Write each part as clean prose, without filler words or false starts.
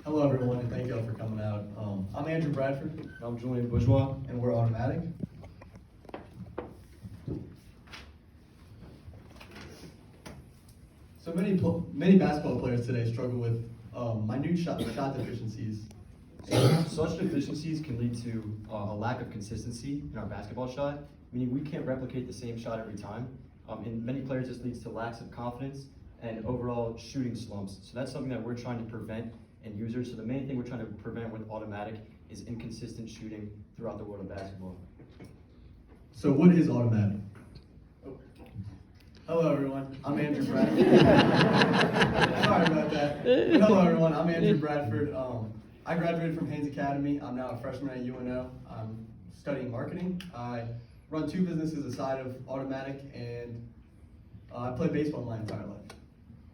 Hello, everyone, and thank you all for coming out. I'm Andrew Bradford, And I'm Julian Bourgeois. and we're Automatic. So many basketball players today struggle with minute shot deficiencies. Such deficiencies can lead to a lack of consistency in our basketball shot, meaning we can't replicate the same shot every time. In many players, this leads to lacks of confidence and overall shooting slumps. So that's something that we're trying to prevent in users. So the main thing we're trying to prevent with Automatic is inconsistent shooting throughout the world of basketball. So what is Automatic? Hello, everyone. I'm Andrew Bradford. Sorry about that. Hello, everyone. I'm Andrew Bradford. I graduated from Haynes Academy. I'm now a freshman at UNO. I'm studying marketing. I run two businesses aside of Automatic, and I played baseball my entire life.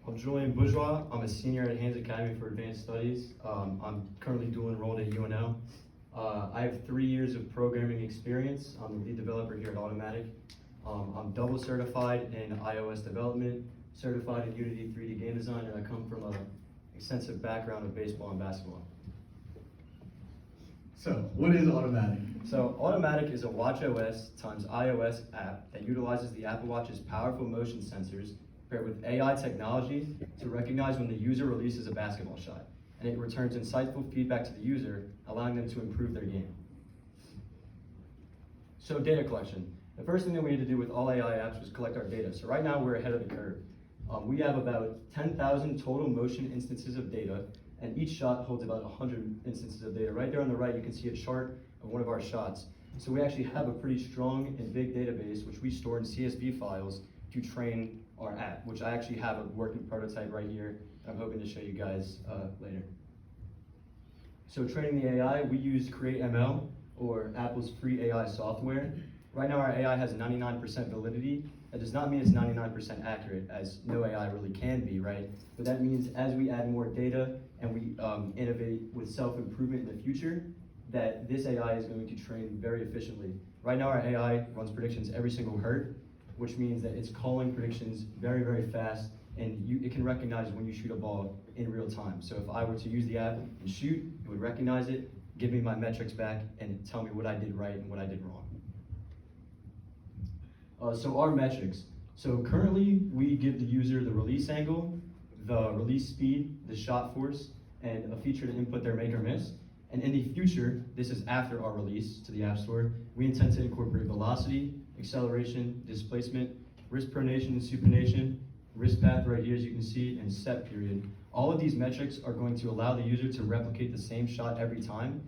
I'm Julian Bourgeois. I'm a senior at Haynes Academy for Advanced Studies. I'm currently dual enrolled at UNO. I have 3 years of programming experience. I'm the lead developer here at Automatic. I'm double certified in iOS development, certified in Unity 3D game design, and I come from an extensive background of baseball and basketball. So, what is Automatic? So Automatic is a watchOS times iOS app that utilizes the Apple Watch's powerful motion sensors paired with AI technology to recognize when the user releases a basketball shot. And it returns insightful feedback to the user, allowing them to improve their game. So data collection. The first thing that we need to do with all AI apps was collect our data. So right now we're ahead of the curve. We have about 10,000 total motion instances of data, and each shot holds about 100 instances of data. Right there on the right, you can see a chart of one of our shots. So we actually have a pretty strong and big database, which we store in CSV files to train our app, which I actually have a working prototype right here, and I'm hoping to show you guys later. So training the AI, we use CreateML, or Apple's free AI software. Right now our AI has 99% validity. That does not mean it's 99% accurate, as no AI really can be, right? But that means as we add more data and we innovate with self-improvement in the future, that this AI is going to train very efficiently. Right now our AI runs predictions every single hertz, which means that it's calling predictions very, very fast, and it can recognize when you shoot a ball in real time. So if I were to use the app and shoot, it would recognize it, give me my metrics back, and tell me what I did right and what I did wrong. So our metrics. So currently we give the user the release angle, the release speed, the shot force, and a feature to input their make or miss. And in the future, this is after our release to the App Store, we intend to incorporate velocity, acceleration, displacement, wrist pronation and supination, wrist path right here as you can see, and set period. All of these metrics are going to allow the user to replicate the same shot every time,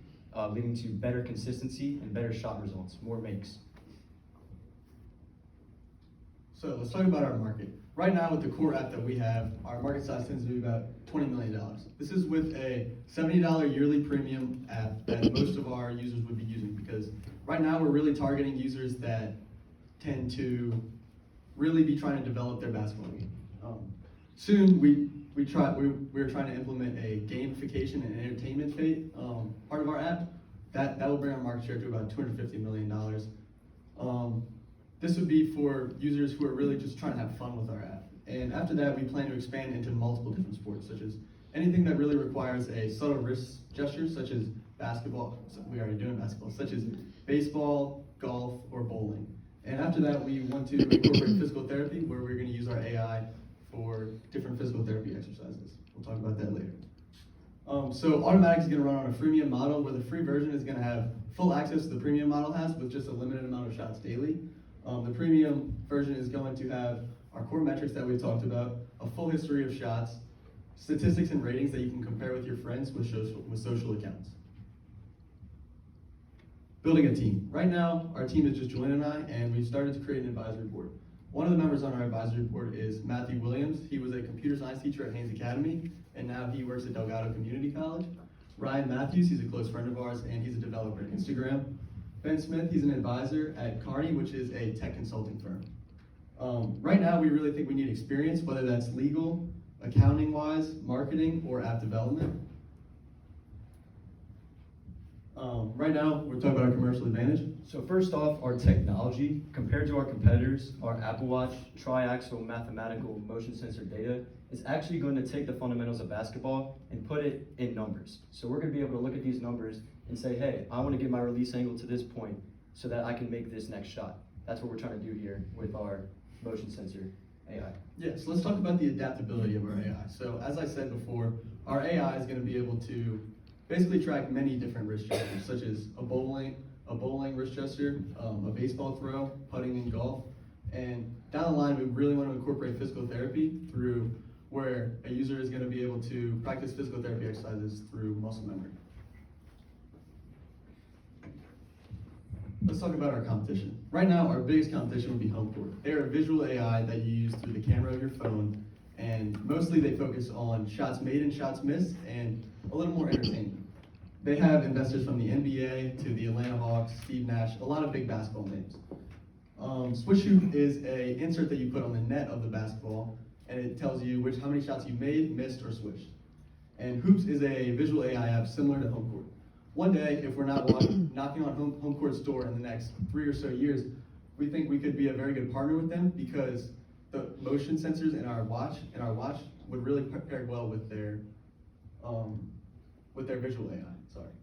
leading to better consistency and better shot results, more makes. So let's talk about our market. Right now with the core app that we have, our market size tends to be about $20 million. This is with a $70 yearly premium app that most of our users would be using, because right now we're really targeting users that tend to really be trying to develop their basketball game. Soon we're trying to implement a gamification and entertainment part of our app. That will bring our market share to about $250 million. This would be for users who are really just trying to have fun with our app. And after that, we plan to expand into multiple different sports, such as anything that really requires a subtle wrist gesture, such as basketball. So we already doing basketball, such as baseball, golf, or bowling. And after that, we want to incorporate physical therapy, where we're going to use our AI for different physical therapy exercises. We'll talk about that later. So Automatic is going to run on a freemium model, where the free version is going to have full access to the premium model has, with just a limited amount of shots daily. The premium version is going to have our core metrics that we've talked about, a full history of shots, statistics and ratings that you can compare with your friends with social accounts. Building a team. Right now, our team is just Julian and I, and we've started to create an advisory board. One of the members on our advisory board is Matthew Williams. He was a computer science teacher at Haynes Academy, and now he works at Delgado Community College. Ryan Matthews, he's a close friend of ours, and he's a developer at Instagram. Ben Smith, he's an advisor at Carney, which is a tech consulting firm. Right now, we really think we need experience, whether that's legal, accounting-wise, marketing, or app development. Right now, we're talking about our commercial advantage. So first off, our technology. Compared to our competitors, our Apple Watch triaxial mathematical motion sensor data is actually going to take the fundamentals of basketball and put it in numbers. So we're going to be able to look at these numbers and say, hey, I want to get my release angle to this point so that I can make this next shot. That's what we're trying to do here with our motion sensor AI. Yeah, so let's talk about the adaptability of our AI. So as I said before, our AI is going to be able to basically track many different wrist gestures, such as a bowling wrist gesture, a baseball throw, putting in golf. And down the line, we really want to incorporate physical therapy through where a user is going to be able to practice physical therapy exercises through muscle memory. Let's talk about our competition. Right now, our biggest competition would be HomeCourt. They are a visual AI that you use through the camera of your phone, and mostly they focus on shots made and shots missed, and a little more entertainment. They have investors from the NBA to the Atlanta Hawks, Steve Nash, a lot of big basketball names. Swish Hoop is a insert that you put on the net of the basketball, and it tells you how many shots you made, missed, or swished. And Hoops is a visual AI app similar to HomeCourt. One day, if we're not knocking on HomeCourt's door in the next 3 or so years, we think we could be a very good partner with them because the motion sensors in our watch would really pair well with their visual AI. Sorry.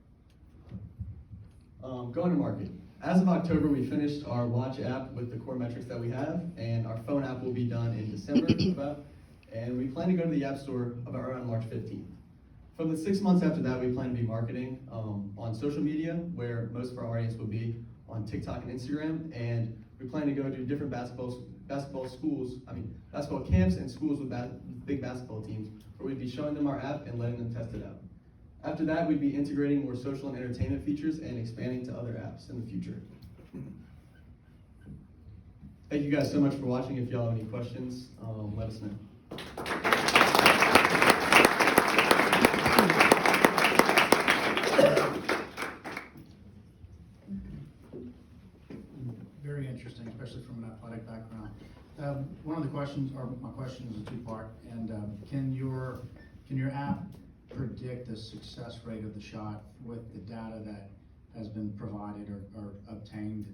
Going to market. As of October, we finished our watch app with the core metrics that we have, and our phone app will be done in December and we plan to go to the App Store about around March 15th. From the 6 months after that, we plan to be marketing on social media, where most of our audience will be on TikTok and Instagram, and we plan to go to different basketball camps and schools with big basketball teams, where we'd be showing them our app and letting them test it out. After that, we'd be integrating more social and entertainment features and expanding to other apps in the future. Thank you guys so much for watching. If y'all have any questions, let us know. Very interesting, especially from an athletic background. One of the questions, or my question is a two-part, and can your app predict the success rate of the shot with the data that has been provided or obtained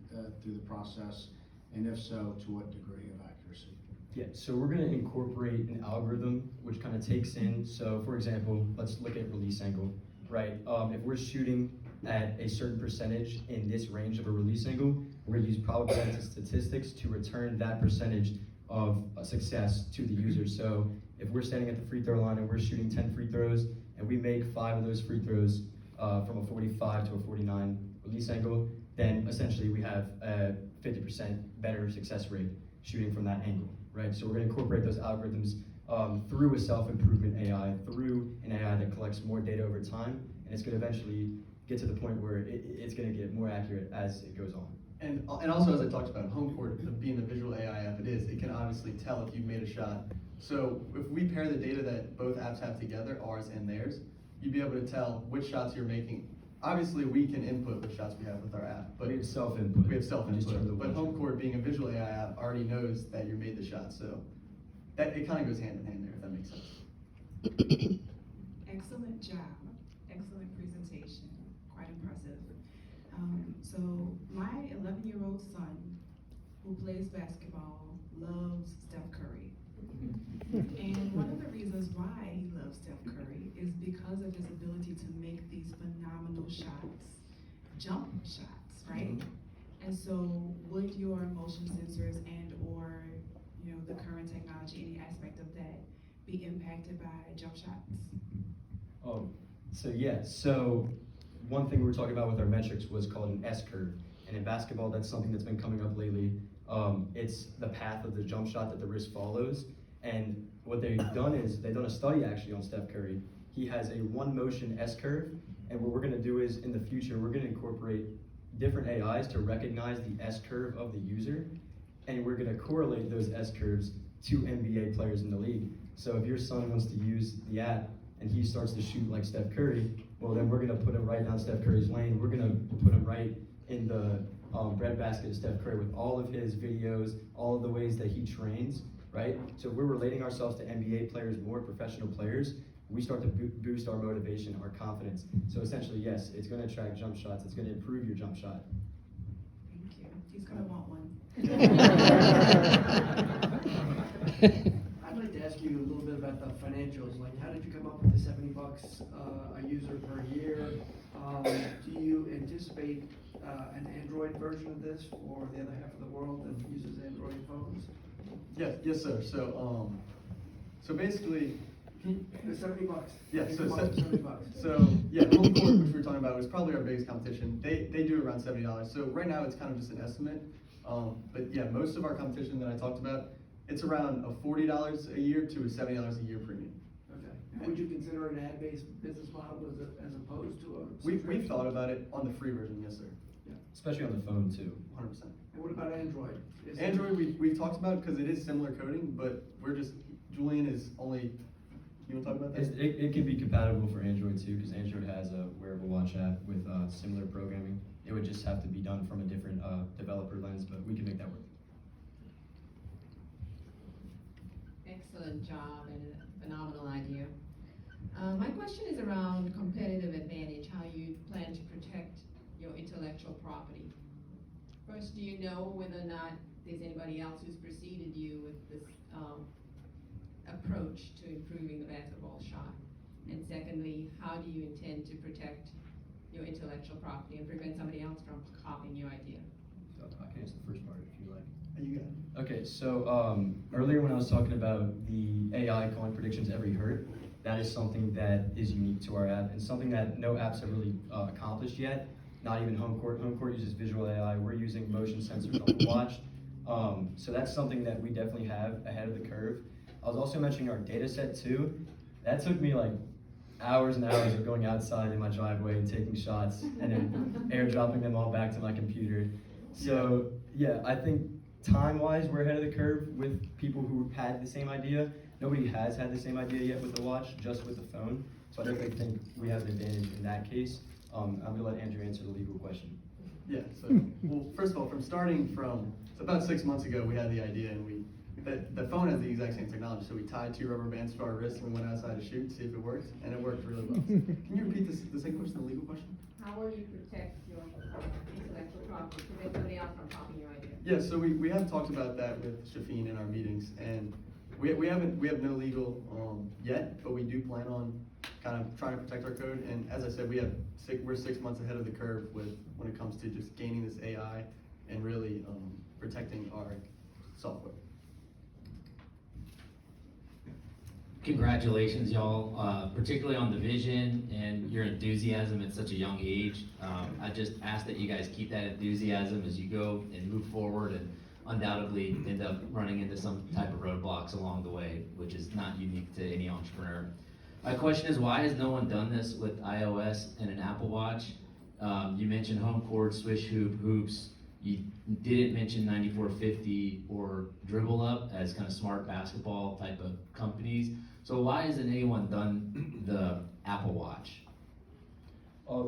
through the process, and if so, to what degree of accuracy? Yeah, so we're going to incorporate an algorithm which kind of takes in, so for example, let's look at release angle, right? If we're shooting at a certain percentage in this range of a release angle, we're going to use probability statistics to return that percentage of success to the user. So if we're standing at the free throw line and we're shooting 10 free throws, and we make 5 of those free throws from a 45 to a 49 release angle, then essentially we have a 50% better success rate shooting from that angle, right? So we're going to incorporate those algorithms through a self-improvement AI, through an AI that collects more data over time, and it's going to eventually get to the point where it's going to get more accurate as it goes on. And also, as I talked about, HomeCourt being the visual AI app it can obviously tell if you've made a shot. So if we pair the data that both apps have together, ours and theirs, you'd be able to tell which shots you're making. Obviously, we can input which shots we have with our app, but we have self-input. We have self-input, but HomeCourt being a visual AI app already knows that you made the shot, so that it kind of goes hand in hand there, if that makes sense. Excellent job. Excellent presentation. Quite impressive. So my 11-year-old son, who plays basketball, loves Steph Curry. And one of the reasons why he loves Steph Curry is because of his ability to make these phenomenal shots, jump shots, right? And so would your motion sensors and or the current technology, any aspect of that, be impacted by jump shots? So one thing we were talking about with our metrics was called an S-curve. And in basketball, that's something that's been coming up lately. It's the path of the jump shot that the wrist follows. And what they've done is they've done a study actually on Steph Curry. He has a one motion S-curve. And what we're going to do is in the future, we're going to incorporate different AIs to recognize the S-curve of the user. And we're going to correlate those S-curves to NBA players in the league. So if your son wants to use the app and he starts to shoot like Steph Curry, well then we're going to put him right down Steph Curry's lane. We're going to put him right in the breadbasket of Steph Curry with all of his videos, all of the ways that he trains, right? So if we're relating ourselves to NBA players more, professional players, we start to boost our motivation, our confidence. So essentially, yes, it's going to track jump shots. It's going to improve your jump shot. Thank you. He's going to want one. I'd like to ask you a little bit about the financials, like how did you come up with the $70 a user per year? Do you anticipate an Android version of this for the other half of the world that uses Android phones? Yes, sir. So basically, The $70. Yeah, Think so about the $70. Home Court, which we were talking about, was probably our biggest competition. They do around $70. So right now it's kind of just an estimate. But yeah, most of our competition that I talked about, it's around a $40 a year to a $70 a year premium. Okay. Would you consider an ad-based business model as opposed to a We've subscription? thought about it on the free version, yes, sir. Especially on the phone too. 100%. And what about Android? Android, we've talked about because it is similar coding, but Julian is only, you want to talk about that? It can be compatible for Android too, because Android has a wearable watch app with similar programming. It would just have to be done from a different developer lens, but we can make that work. Excellent job and a phenomenal idea. My question is around competitive advantage, how you plan to protect your intellectual property. First, do you know whether or not there's anybody else who's preceded you with this approach to improving the basketball shot? And secondly, how do you intend to protect your intellectual property and prevent somebody else from copying your idea? So I can answer the first part if you like. You got it. Okay, so earlier when I was talking about the AI calling predictions every hertz, that is something that is unique to our app and something that no apps have really accomplished yet. Not even Home Court. Home Court uses visual AI. We're using motion sensors on the watch. So that's something that we definitely have ahead of the curve. I was also mentioning our data set too. That took me like hours and hours of going outside in my driveway and taking shots and then airdropping them all back to my computer. So yeah, I think time-wise, we're ahead of the curve with people who had the same idea. Nobody has had the same idea yet with the watch, just with the phone. So I definitely think we have an advantage in that case. I'm gonna let Andrew answer the legal question. Yeah, so, well, first of all, so about 6 months ago, we had the idea and the phone has the exact same technology, so we tied 2 rubber bands to our wrists and we went outside to shoot, see if it worked, and it worked really well. Can you repeat the second question, the legal question? How will you protect your intellectual property, prevent somebody else from copying your idea? Yeah, so we have talked about that with Shafin in our meetings, and we have no legal yet, but we do plan on kind of trying to protect our code. And as I said, we're 6 months ahead of the curve when it comes to just gaining this AI and really protecting our software. Congratulations, y'all, particularly on the vision and your enthusiasm at such a young age. I just ask that you guys keep that enthusiasm as you go and move forward and undoubtedly end up running into some type of roadblocks along the way, which is not unique to any entrepreneur. My question is, why has no one done this with iOS and an Apple Watch? You mentioned Home Court, Swish Hoop, Hoops. You didn't mention 9450 or Dribble Up as kind of smart basketball type of companies. So why hasn't anyone done the Apple Watch?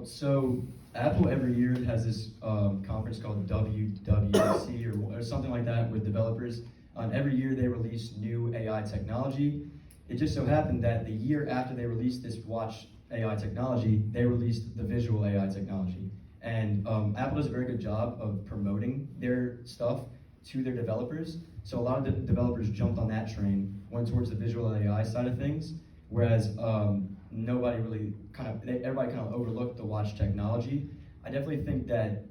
So Apple every year has this conference called WWDC or something like that with developers. Every year they release new AI technology. It just so happened that the year after they released this watch AI technology, they released the visual AI technology. And Apple does a very good job of promoting their stuff to their developers. So a lot of the developers jumped on that train, went towards the visual AI side of things, whereas everybody kind of overlooked the watch technology. I definitely think that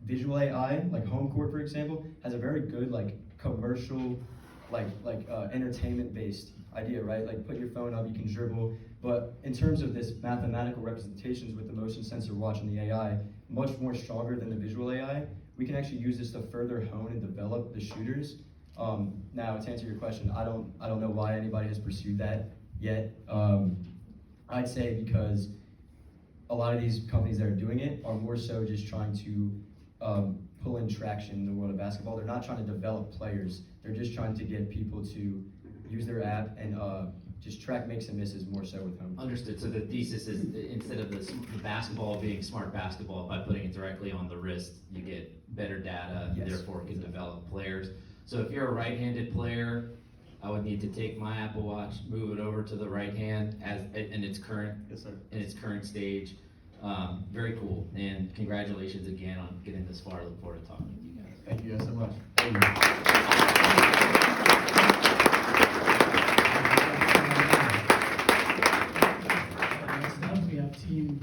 visual AI, like Home Court for example, has a very good commercial, entertainment-based idea, right? Like put your phone up, you can dribble. But in terms of this mathematical representations with the motion sensor watch and the AI, much more stronger than the visual AI, we can actually use this to further hone and develop the shooters. Now, to answer your question, I don't know why anybody has pursued that yet. I'd say because a lot of these companies that are doing it are more so just trying to pull in traction in the world of basketball. They're not trying to develop players. They're just trying to get people to use their app and just track makes and misses more so with Home. Understood. So the thesis is instead of the basketball being smart basketball, by putting it directly on the wrist, you get better data, Yes. therefore can develop players. So if you're a right-handed player, I would need to take my Apple Watch, move it over to the right hand in its current stage. Very cool, and congratulations again on getting this far. I look forward to talking with you guys. Thank you guys so much. Thank you. can you